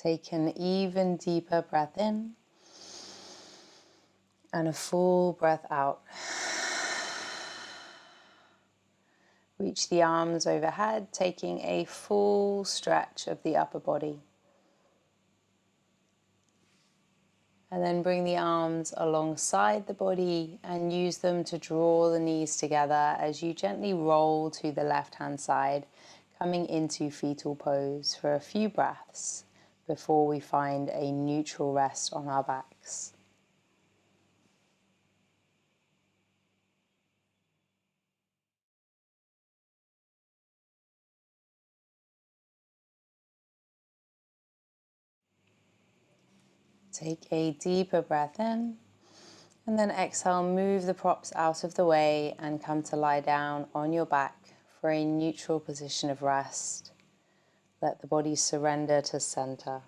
Take an even deeper breath in and a full breath out. Reach the arms overhead, taking a full stretch of the upper body. And then bring the arms alongside the body and use them to draw the knees together as you gently roll to the left-hand side, coming into fetal pose for a few breaths before we find a neutral rest on our backs. Take a deeper breath in, and then exhale, move the props out of the way and come to lie down on your back for a neutral position of rest. Let the body surrender to center.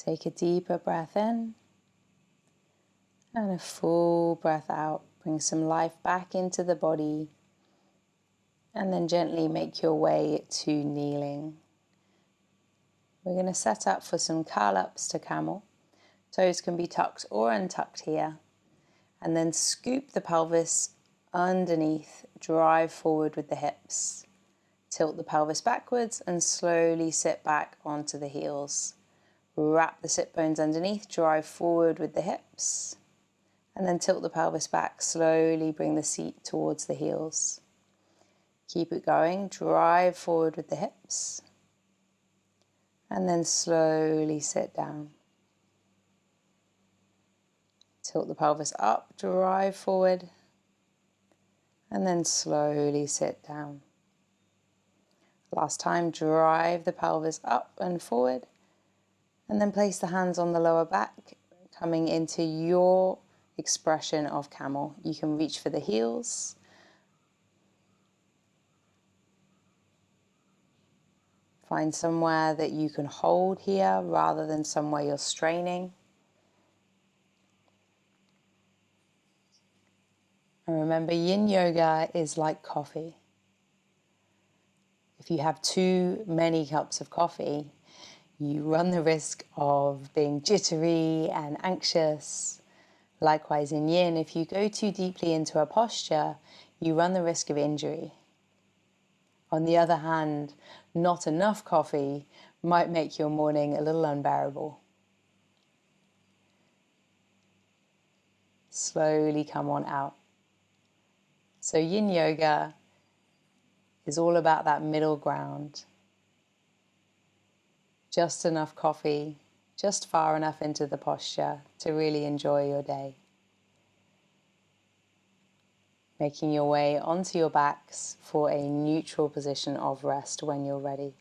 Take a deeper breath in and a full breath out. Bring some life back into the body and then gently make your way to kneeling. We're going to set up for some curl-ups to camel. Toes can be tucked or untucked here. And then scoop the pelvis underneath, drive forward with the hips. Tilt the pelvis backwards and slowly sit back onto the heels. Wrap the sit bones underneath, drive forward with the hips. And then tilt the pelvis back, slowly bring the seat towards the heels. Keep it going, drive forward with the hips. And then slowly sit down. Tilt the pelvis up, drive forward. And then slowly sit down. Last time, drive the pelvis up and forward. And then place the hands on the lower back, coming into your expression of camel. You can reach for the heels. Find somewhere that you can hold here rather than somewhere you're straining. And remember, yin yoga is like coffee. If you have too many cups of coffee, you run the risk of being jittery and anxious. Likewise in yin, if you go too deeply into a posture, you run the risk of injury. On the other hand, not enough coffee might make your morning a little unbearable. Slowly come on out. So yin yoga is all about that middle ground. Just enough coffee, just far enough into the posture to really enjoy your day. Making your way onto your backs for a neutral position of rest when you're ready.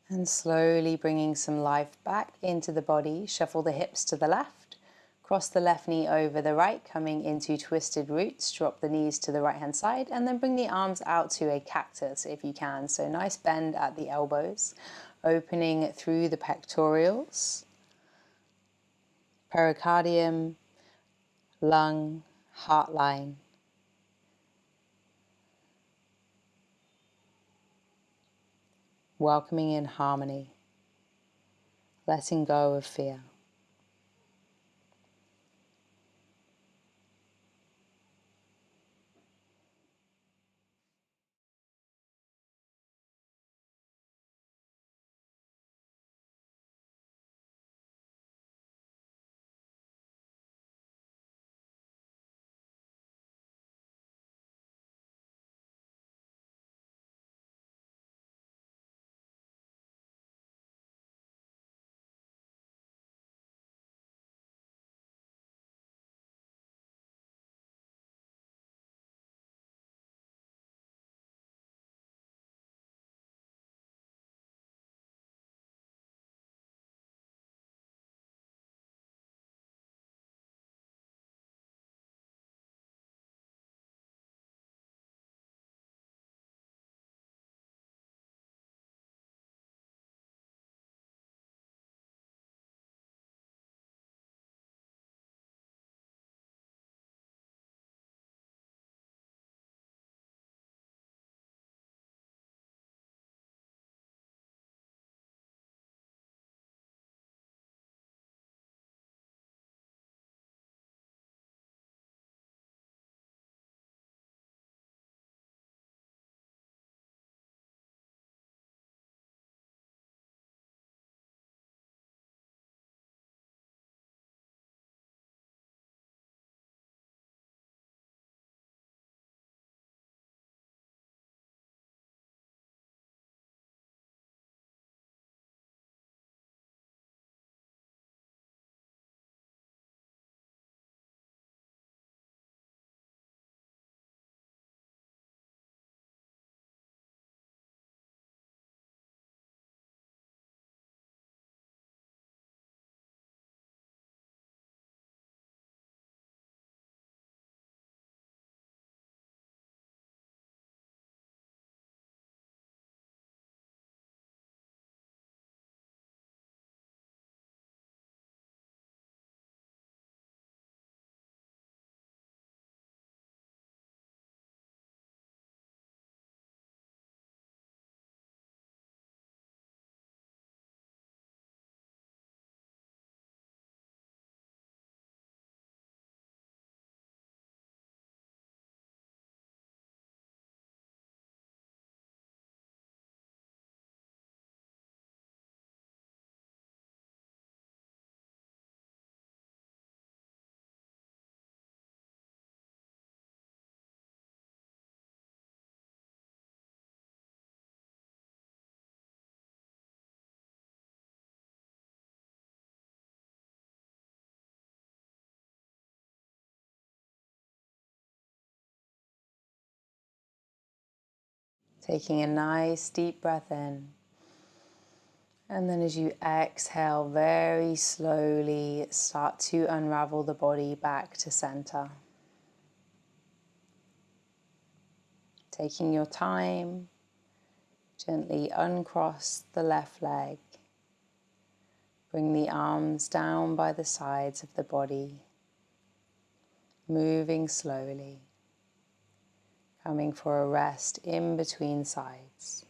And slowly bringing some life back into the body, shuffle the hips to the left, cross the left knee over the right, coming into twisted roots, drop the knees to the right hand side, and then bring the arms out to a cactus if you can. So nice bend at the elbows, opening through the pectorials, pericardium, lung, heart line. Welcoming in harmony, letting go of fear. Taking a nice deep breath in. And then as you exhale, very slowly start to unravel the body back to center. Taking your time, gently uncross the left leg. Bring the arms down by the sides of the body, moving slowly, coming for a rest in between sides.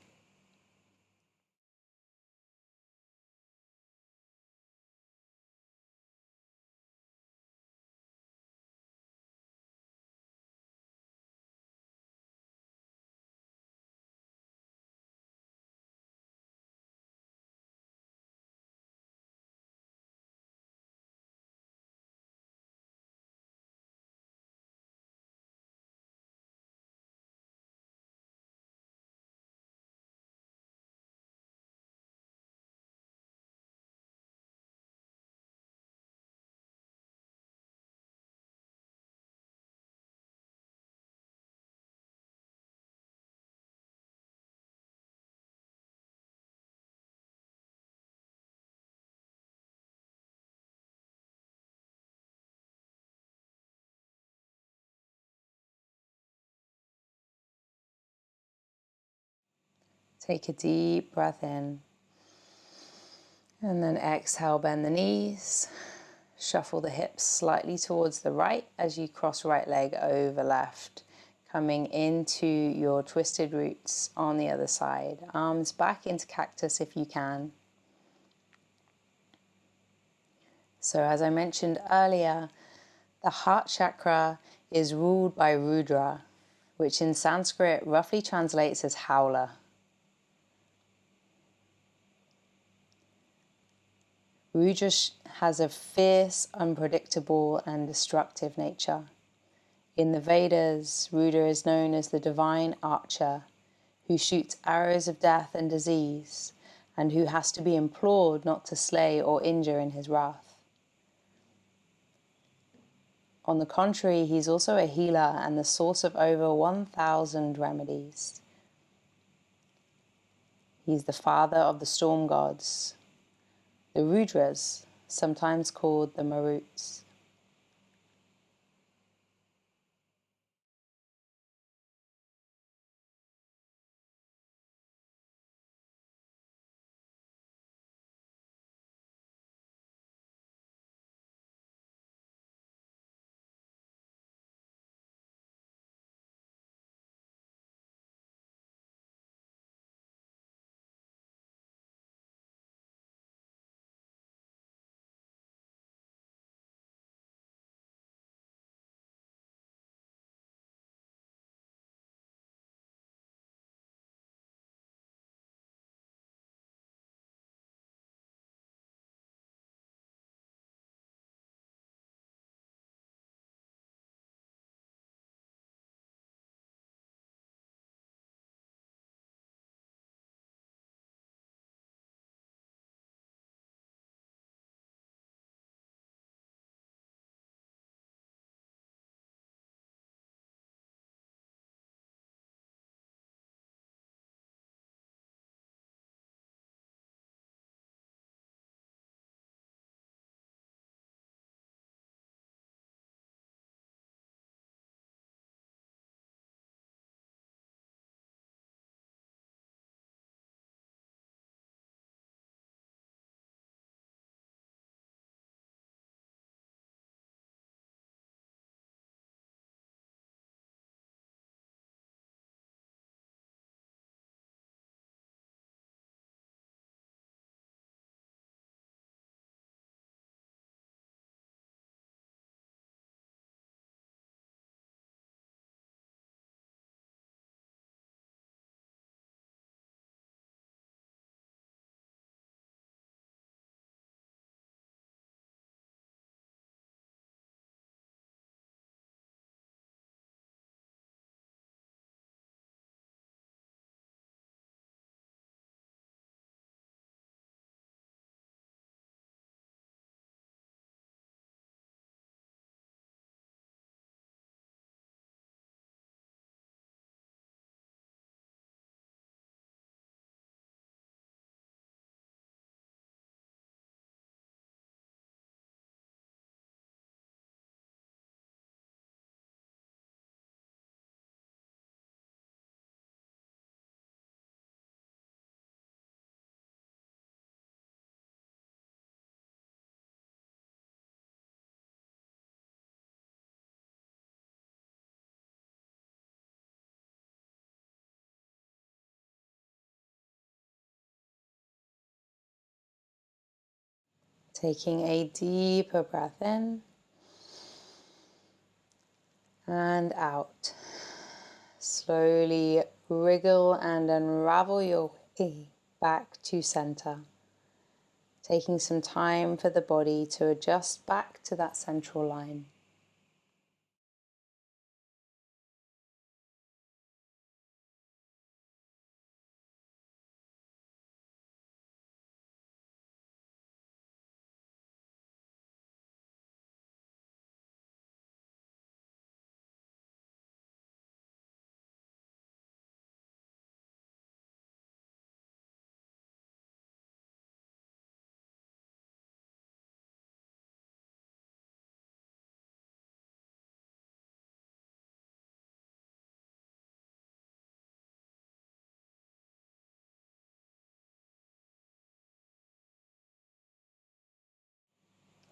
Take a deep breath in. And then exhale, bend the knees. Shuffle the hips slightly towards the right as you cross right leg over left. Coming into your twisted roots on the other side. Arms back into cactus if you can. So as I mentioned earlier, the heart chakra is ruled by Rudra, which in Sanskrit roughly translates as howler. Rudra has a fierce, unpredictable, and destructive nature. In the Vedas, Rudra is known as the divine archer, who shoots arrows of death and disease, and who has to be implored not to slay or injure in his wrath. On the contrary, he's also a healer and the source of over 1,000 remedies. He's the father of the storm gods, the Rudras, sometimes called the Maruts. Taking a deeper breath in and out. Slowly wriggle and unravel your way back to center. Taking some time for the body to adjust back to that central line.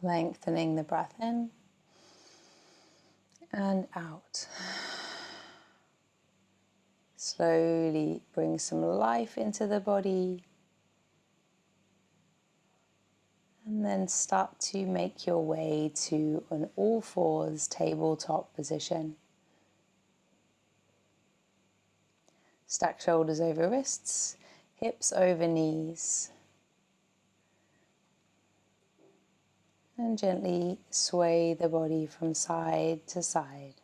Lengthening the breath in and out. Slowly bring some life into the body. And then start to make your way to an all fours tabletop position. Stack shoulders over wrists, hips over knees. And gently sway the body from side to side.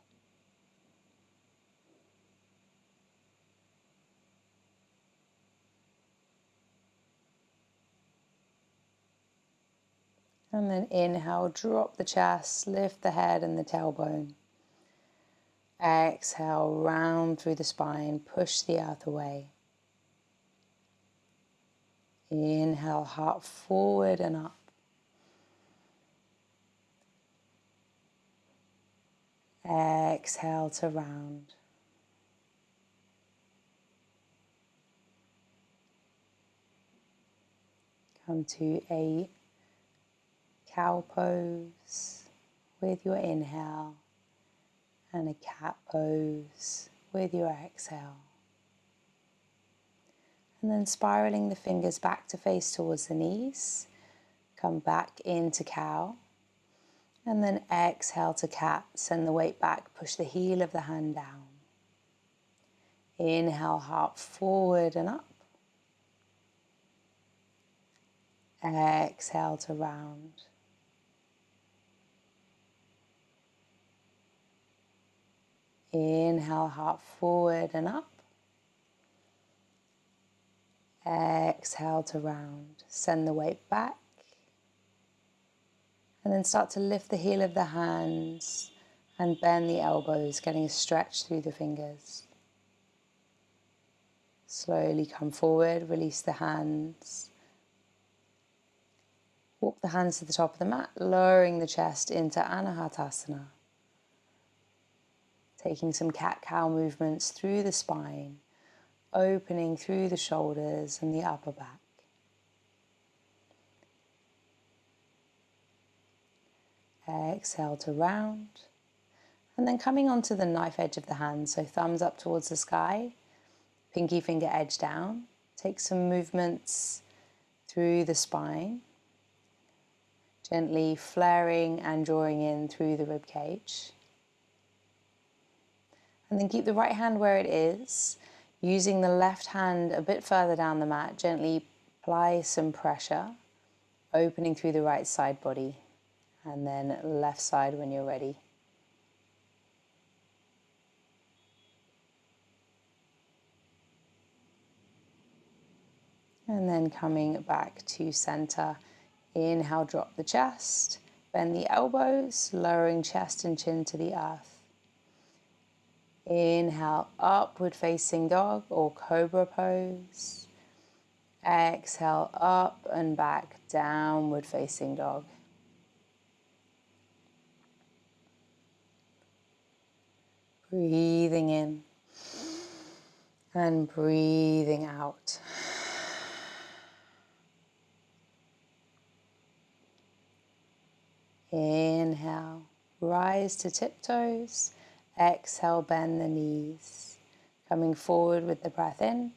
And then inhale, drop the chest, lift the head and the tailbone. Exhale, round through the spine, push the earth away. Inhale, heart forward and up. Exhale to round. Come to a cow pose with your inhale and a cat pose with your exhale. And then spiraling the fingers back to face towards the knees. Come back into cow. And then exhale to cat. Send the weight back. Push the heel of the hand down. Inhale, heart forward and up. Exhale to round. Inhale, heart forward and up. Exhale to round. Send the weight back. And then start to lift the heel of the hands and bend the elbows, getting a stretch through the fingers. Slowly come forward, release the hands. Walk the hands to the top of the mat, lowering the chest into Anahata. Taking some cat-cow movements through the spine, opening through the shoulders and the upper back. Exhale to round. And then coming onto the knife edge of the hand, so thumbs up towards the sky, pinky finger edge down. Take some movements through the spine, gently flaring and drawing in through the rib cage. And then keep the right hand where it is, using the left hand a bit further down the mat. Gently apply some pressure, opening through the right side body, and then left side when you're ready. And then coming back to center. Inhale, drop the chest, bend the elbows, lowering chest and chin to the earth. Inhale, upward facing dog or cobra pose. Exhale, up and back, downward facing dog. Breathing in and breathing out. Inhale, rise to tiptoes. Exhale, bend the knees. Coming forward with the breath in.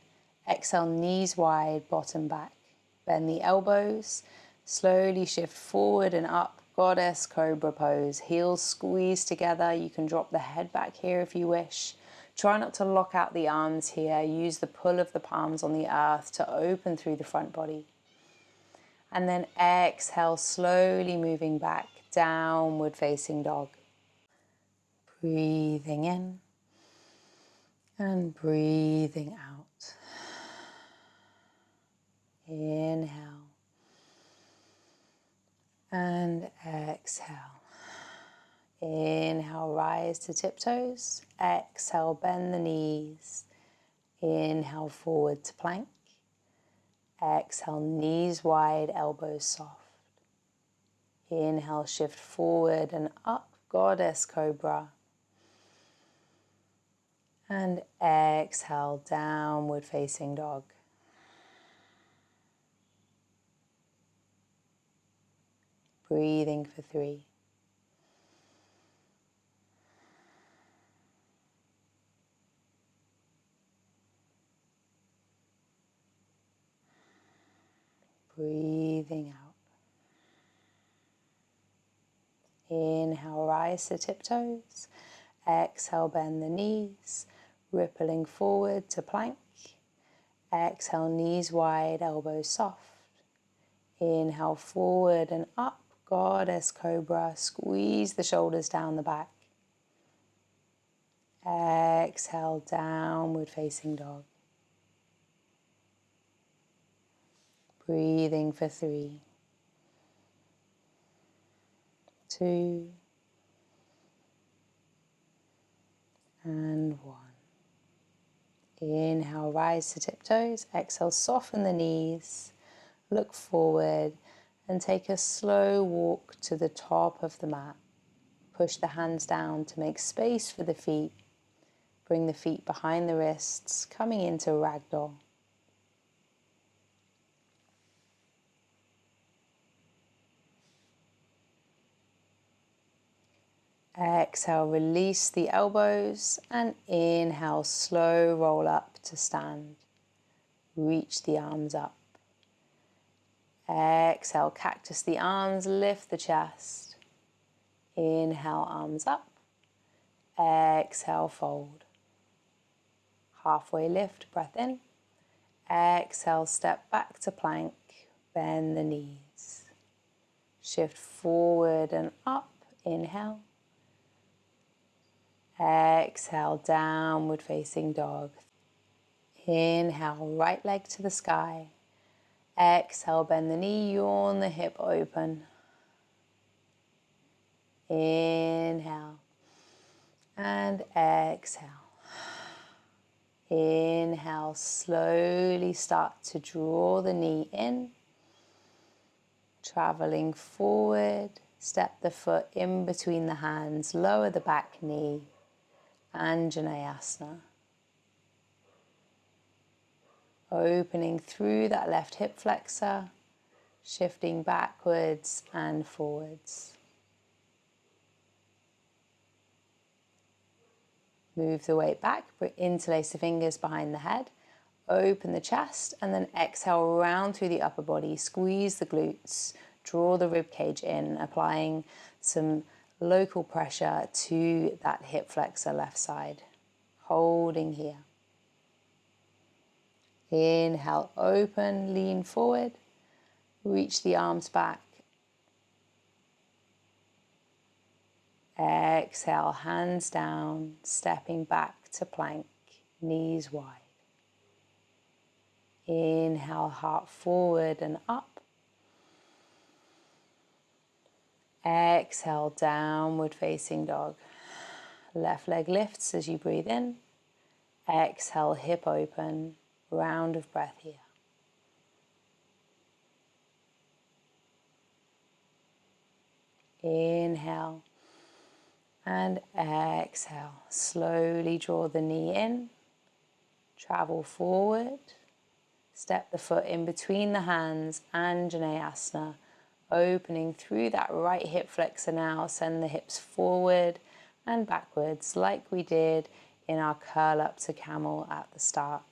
Exhale, knees wide, bottom back. Bend the elbows. Slowly shift forward and up. Goddess cobra pose. Heels squeeze together. You can drop the head back here if you wish. Try not to lock out the arms here. Use the pull of the palms on the earth to open through the front body. And then exhale, slowly moving back, downward facing dog. Breathing in and breathing out. Inhale and exhale. Inhale, rise to tiptoes. Exhale, bend the knees. Inhale, forward to plank. Exhale, knees wide, elbows soft. Inhale, shift forward and up, goddess cobra. And exhale, downward facing dog. Breathing for 3. Breathing out. Inhale, rise to tiptoes. Exhale, bend the knees, rippling forward to plank. Exhale, knees wide, elbows soft. Inhale, forward and up, goddess cobra. Squeeze the shoulders down the back. Exhale, downward facing dog. Breathing for 3, 2, and 1. Inhale, rise to tiptoes. Exhale, soften the knees. Look forward and take a slow walk to the top of the mat. Push the hands down to make space for the feet. Bring the feet behind the wrists, coming into ragdoll. Exhale, release the elbows, and inhale, slow roll up to stand. Reach the arms up. Exhale, cactus the arms, lift the chest. Inhale, arms up. Exhale, fold. Halfway lift, breath in. Exhale, step back to plank. Bend the knees. Shift forward and up. Inhale. Exhale, downward facing dog. Inhale, right leg to the sky. Exhale, bend the knee, yawn the hip open. Inhale. And exhale. Inhale, slowly start to draw the knee in. Traveling forward, step the foot in between the hands, lower the back knee, Anjaneyasana. Opening through that left hip flexor, shifting backwards and forwards. Move the weight back, interlace the fingers behind the head, open the chest, and then exhale round through the upper body. Squeeze the glutes, draw the rib cage in, applying some local pressure to that hip flexor left side. Holding here. Inhale, open, lean forward, reach the arms back. Exhale, hands down, stepping back to plank, knees wide. Inhale, heart forward and up. Exhale, downward facing dog. Left leg lifts as you breathe in. Exhale, hip open, round of breath here. Inhale and exhale. Slowly draw the knee in. Travel forward. Step the foot in between the hands, Anjaneyasana. Opening through that right hip flexor now. Send the hips forward and backwards like we did in our curl up to camel at the start.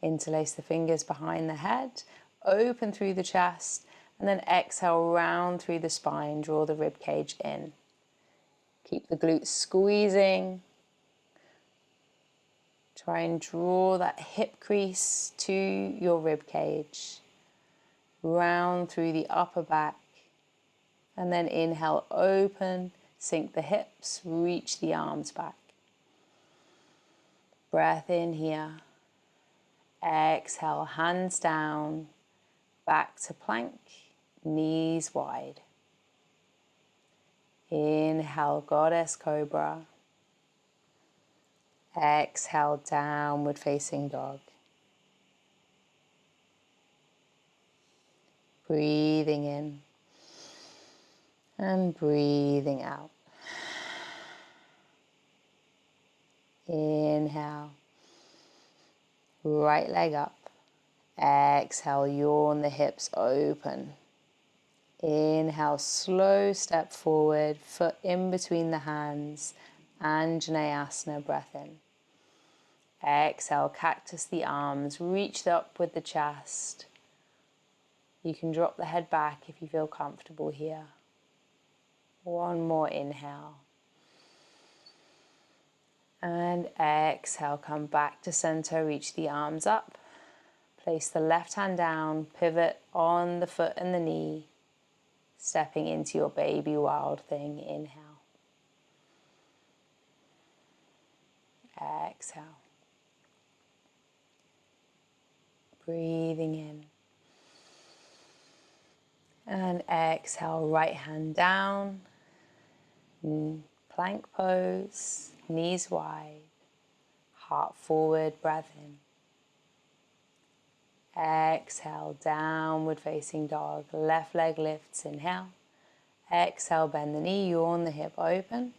Interlace the fingers behind the head, open through the chest, and then exhale round through the spine, draw the rib cage in. Keep the glutes squeezing. Try and draw that hip crease to your rib cage. Round through the upper back. And then inhale, open, sink the hips, reach the arms back. Breath in here. Exhale, hands down, back to plank, knees wide. Inhale, goddess cobra. Exhale, downward facing dog. Breathing in and breathing out. Inhale Right leg up. Exhale, yawn the hips open. Inhale, slow step forward, foot in between the hands, Anjaneyasana, breath in. Exhale, cactus the arms, reach up with the chest. You can drop the head back if you feel comfortable here. One more inhale. And exhale, come back to center, reach the arms up. Place the left hand down, pivot on the foot and the knee, stepping into your baby wild thing. Inhale. Exhale. Breathing in. And exhale, right hand down, plank pose, knees wide, heart forward, breath in. Exhale, downward facing dog, left leg lifts, inhale. Exhale, bend the knee, yawn the hip open.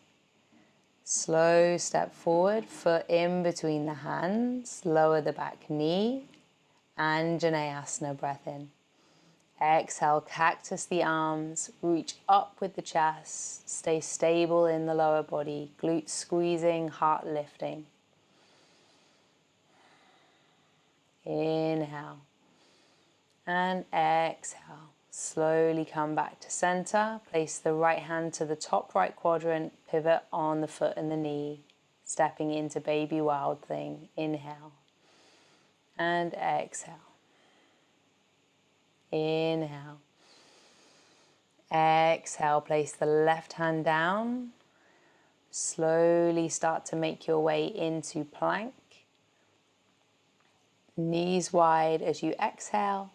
Slow step forward, foot in between the hands, lower the back knee, Anjaneyasana, breath in. Exhale, cactus the arms, reach up with the chest, stay stable in the lower body, glutes squeezing, heart lifting. Inhale and exhale. Slowly come back to center, place the right hand to the top right quadrant, pivot on the foot and the knee, stepping into baby wild thing. Inhale and exhale. Inhale. Exhale, place the left hand down. Slowly start to make your way into plank. Knees wide as you exhale.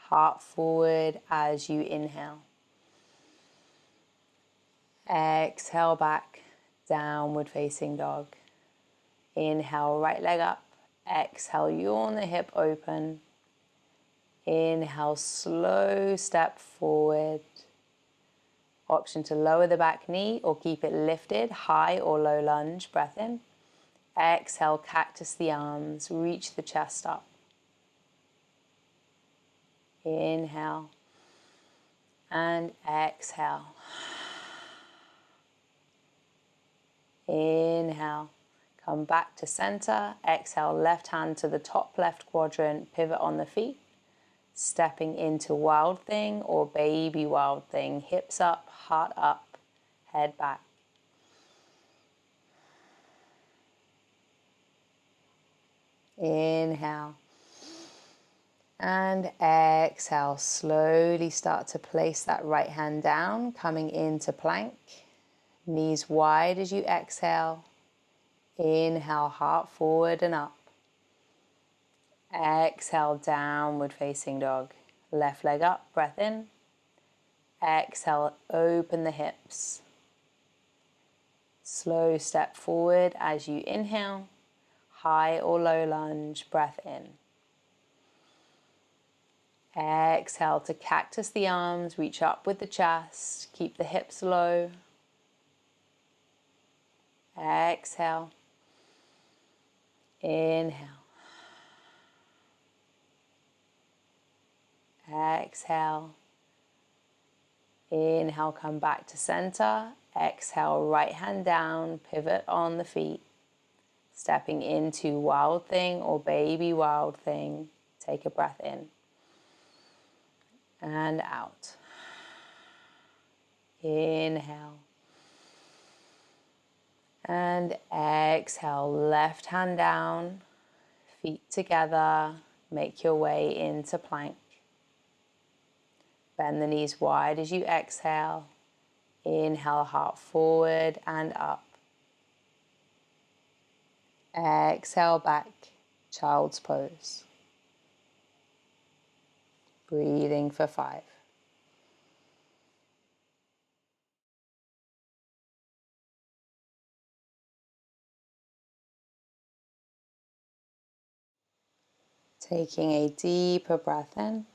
Heart forward as you inhale. Exhale back, downward facing dog. Inhale, right leg up. Exhale, yawn the hip open. Inhale, slow step forward. Option to lower the back knee or keep it lifted, high or low lunge, breath in. Exhale, cactus the arms, reach the chest up. Inhale and exhale. Inhale, come back to center. Exhale, left hand to the top left quadrant, pivot on the feet. Stepping into wild thing or baby wild thing. Hips up, heart up, head back. Inhale. And exhale, slowly start to place that right hand down, coming into plank. Knees wide as you exhale. Inhale, heart forward and up. Exhale, downward facing dog. Left leg up, breath in. Exhale, open the hips. Slow step forward as you inhale. High or low lunge, breath in. Exhale to cactus the arms, reach up with the chest, keep the hips low. Exhale. Inhale. Exhale. Inhale, come back to center. Exhale, right hand down, pivot on the feet. Stepping into wild thing or baby wild thing. Take a breath in. And out. Inhale. And exhale, left hand down, feet together. Make your way into plank. Bend the knees wide as you exhale. Inhale, heart forward and up. Exhale back, child's pose. Breathing for 5. Taking a deeper breath in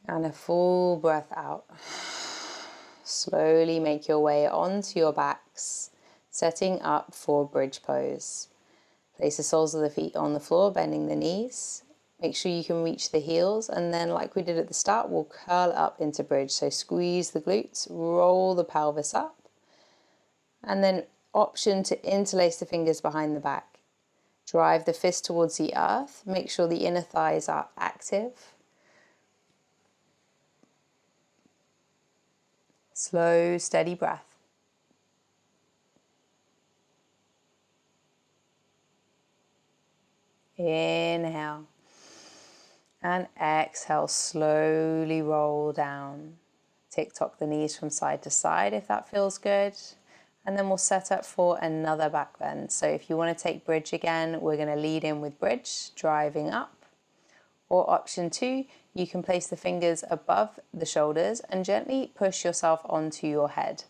and a full breath out. Slowly make your way onto your backs, setting up for bridge pose. Place the soles of the feet on the floor, bending the knees. Make sure you can reach the heels, and then like we did at the start, we'll curl up into bridge. So squeeze the glutes, roll the pelvis up, and then option to interlace the fingers behind the back. Drive the fist towards the earth. Make sure the inner thighs are active. Slow, steady breath. Inhale. And exhale, slowly roll down. Tick-tock the knees from side to side if that feels good. And then we'll set up for another back bend. So if you want to take bridge again, we're going to lead in with bridge, driving up. Or option 2, you can place the fingers above the shoulders and gently push yourself onto your head.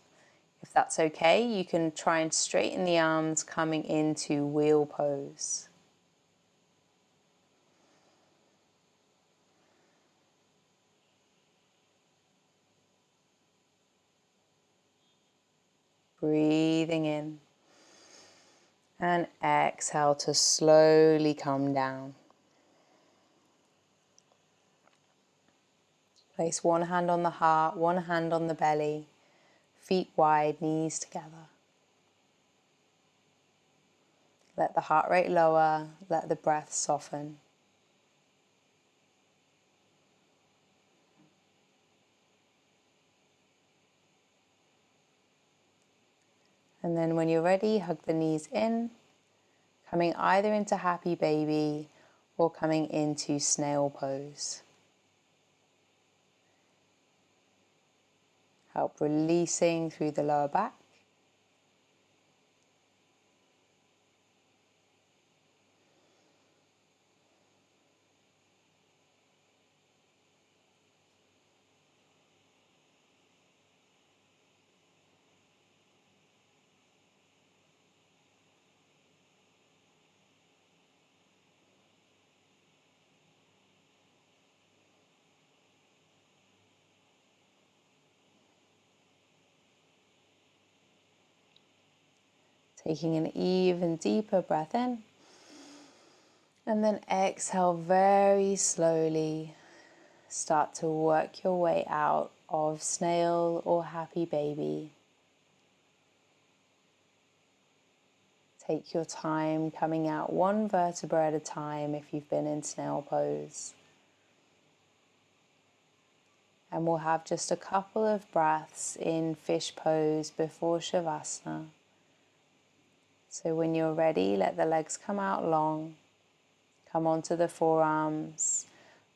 If that's okay, you can try and straighten the arms coming into wheel pose. Breathing in. And exhale to slowly come down. Place one hand on the heart, one hand on the belly, feet wide, knees together. Let the heart rate lower, let the breath soften. And then when you're ready, hug the knees in, coming either into happy baby or coming into snail pose. Help releasing through the lower back. Taking an even deeper breath in. And then exhale very slowly. Start to work your way out of snail or happy baby. Take your time coming out one vertebra at a time if you've been in snail pose. And we'll have just a couple of breaths in fish pose before Shavasana. So when you're ready, let the legs come out long. Come onto the forearms.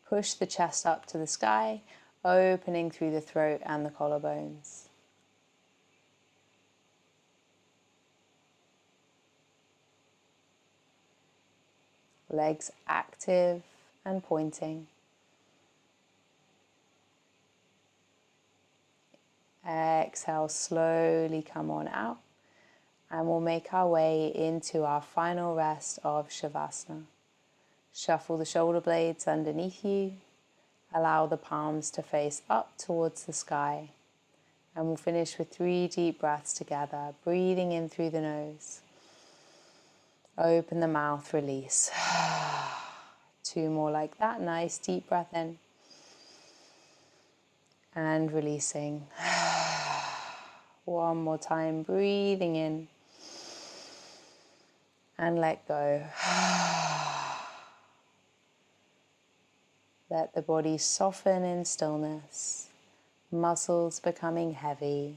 Push the chest up to the sky, opening through the throat and the collarbones. Legs active and pointing. Exhale, slowly come on out. And we'll make our way into our final rest of Shavasana. Shuffle the shoulder blades underneath you. Allow the palms to face up towards the sky. And we'll finish with 3 deep breaths together, breathing in through the nose. Open the mouth, release. 2 more like that. Nice deep breath in. And releasing. 1 more time, breathing in. And let go. Let the body soften in stillness. Muscles becoming heavy.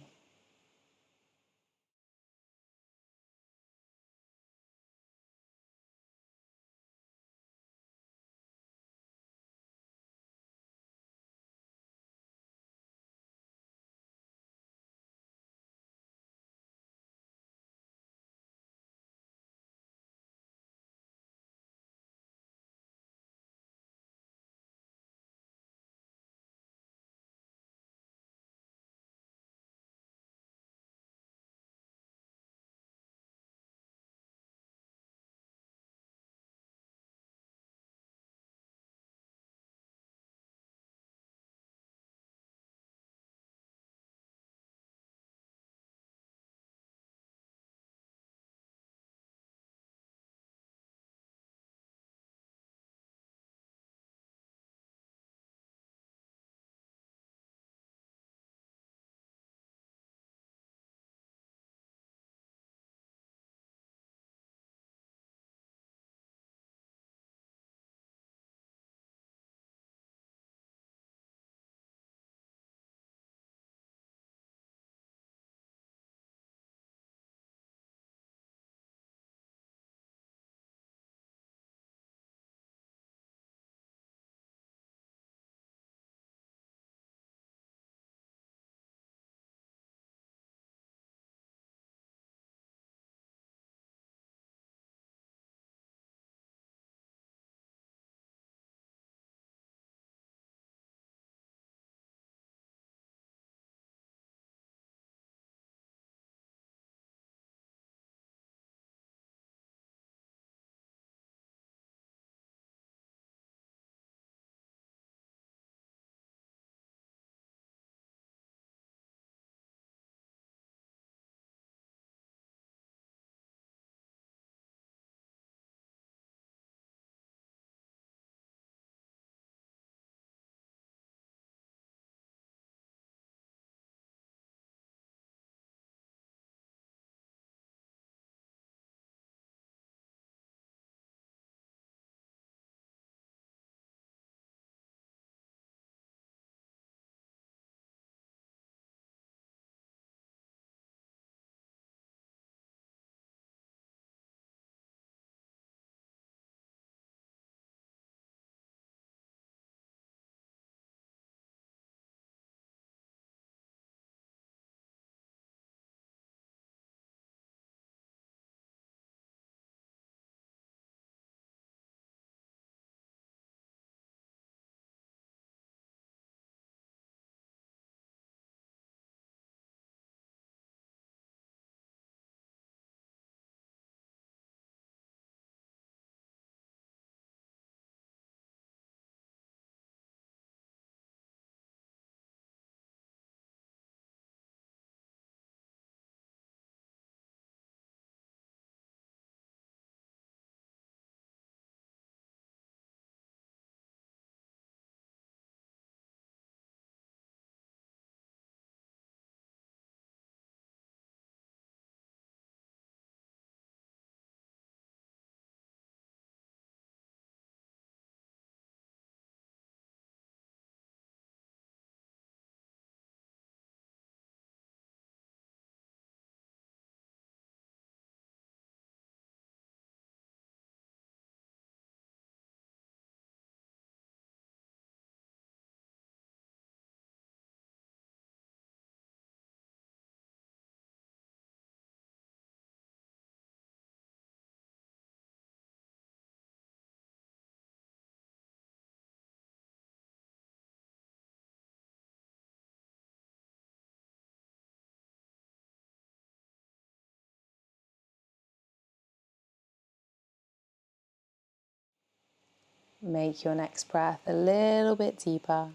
Make your next breath a little bit deeper.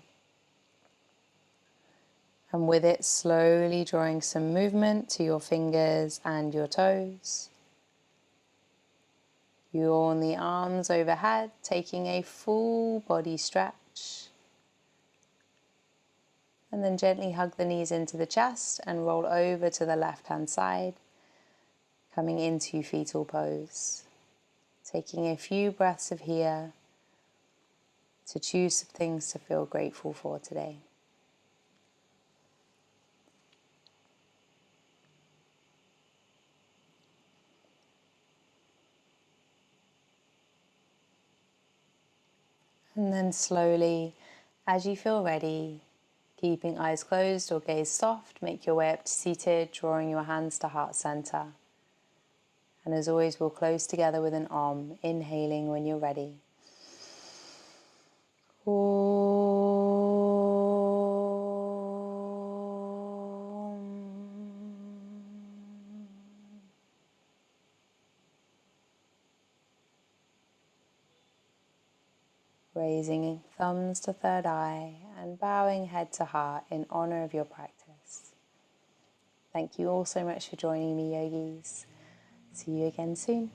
And with it, slowly drawing some movement to your fingers and your toes. Yawn the arms overhead, taking a full body stretch. And then gently hug the knees into the chest and roll over to the left-hand side, coming into fetal pose. Taking a few breaths of here to choose some things to feel grateful for today. And then slowly, as you feel ready, keeping eyes closed or gaze soft, make your way up to seated, drawing your hands to heart center. And as always, we'll close together with an Om, inhaling when you're ready. Raising thumbs to third eye and bowing head to heart in honor of your practice. Thank you all so much for joining me, yogis. See you again soon.